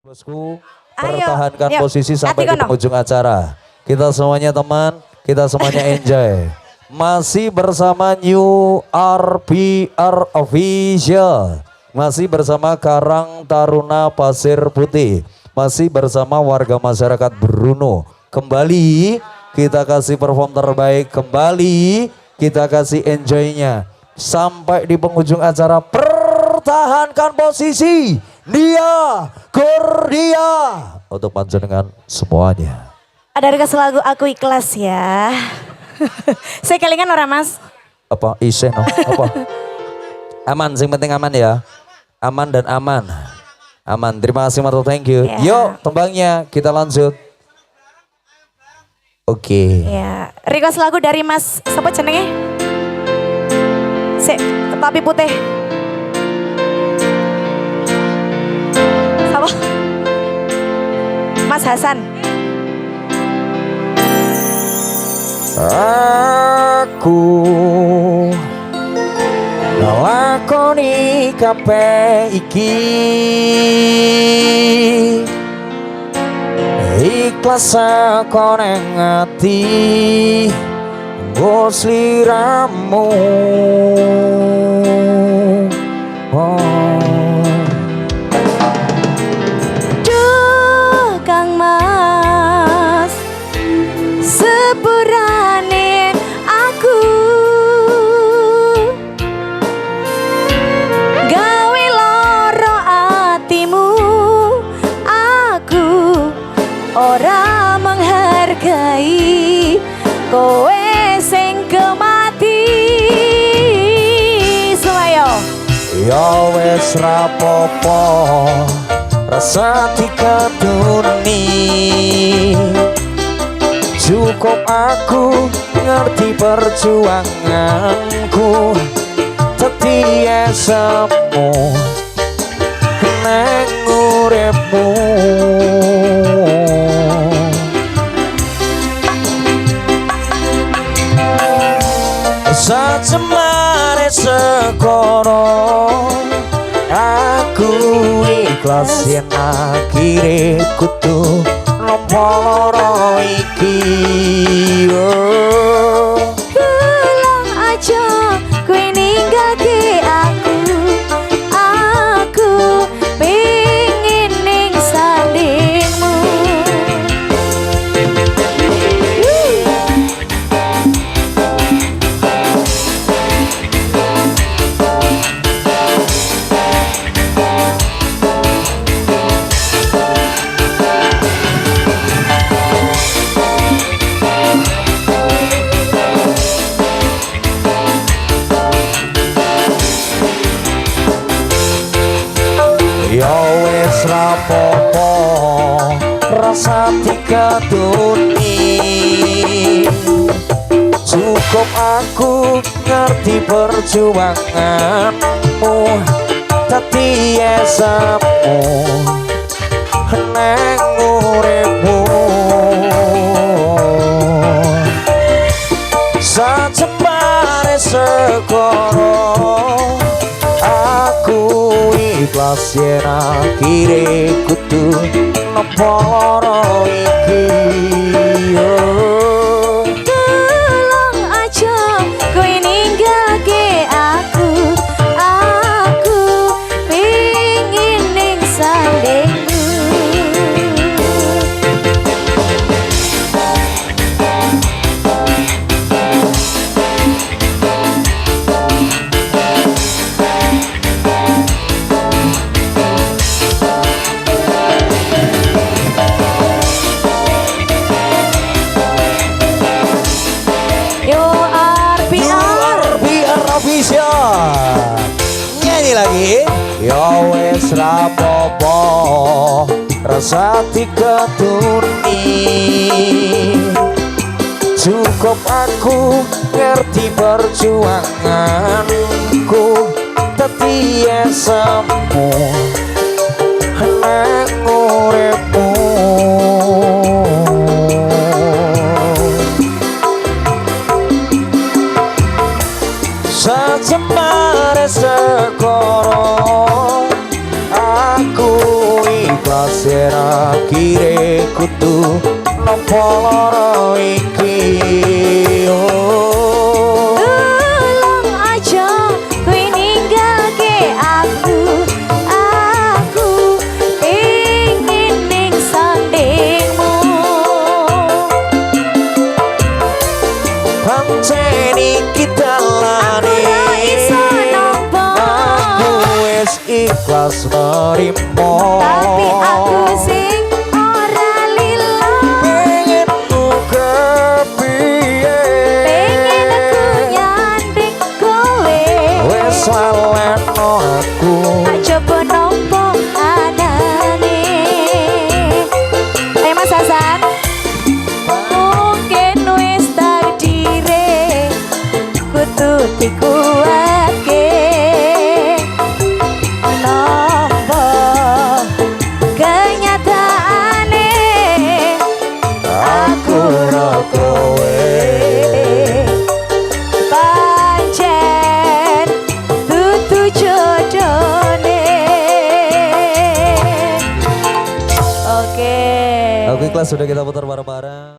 Bosku, pertahankan yuk. posisi sampai di penghujung acara. Kita semuanya teman, kita semuanya enjoy. Masih bersama New RPR Official. Masih bersama Karang Taruna Pasir Putih. Masih bersama warga masyarakat Bruno. Kembali kita kasih perform terbaik. Kembali kita kasih enjoynya. Sampai di penghujung acara, pertahankan posisi. Dia Kurnia untuk panjenengan semuanya. Ada rekas lagu Aku Ikhlas ya. Saya kelingan orang mas. Apa isen no? Apa? Aman, sing penting aman ya. Aman dan aman. Aman. Terima kasih Marto, thank you. Ya. Yuk tembangnya kita lanjut. Oke. Ya, request lagu dari Mas siapa jenenge? Tapi putih. Siapa? Mas Hasan. Aku ngelakoni kabeh iki, ikhlas aku neng ati nggo sliramu. Duh Kang Mas, sepurane aku gawe loro atimu. Aku ora menghargai kowe sing kemati. Selayo Ya wes rapopo rasa dikanduni, cukup aku ngerti perjuanganku, setia semu neng uripmu. Sacemare sekono aku ikhlas yen akhire kudu nampa lara iki. bilang aja kowe ninggalke aku pengen ning sandingmu. Ya wis rapopo rasa dikanduni, cukup aku ngerti perjuanganmu, dadi esemu neng uripmu. Sacepare segoro aku ikhlas yen akhire kudu nampa lara iki. Tolong aja kowe ninggalke aku pengen ning sandingmu. Official nyanyi lagi. Ya wes rapopo rasa dikanduni, cukup aku ngerti perjuanganku, dadi esemu neng uripmu. Sacemare sekoro aku ikhlas yen akhire kudu nampa lara iki. Oh. Tolong aja kowe ninggalke aku ingin ning sandingmu. Pancen iki dalane Ora iso nampa, aku wis ikhlas nerimo. tapi aku sing ora lila. Pengenku kepiye, Pengen aku nyanding kowe, wis saleno aku. tak coba nampa anane. Ayo Mas Hasan. Mungkin wis takdire kudu dikuatke. Nampa kenyataane Aku ora kowe. pancen dudu jodone. Oke. Oke, kelas sudah kita putar bareng-bareng.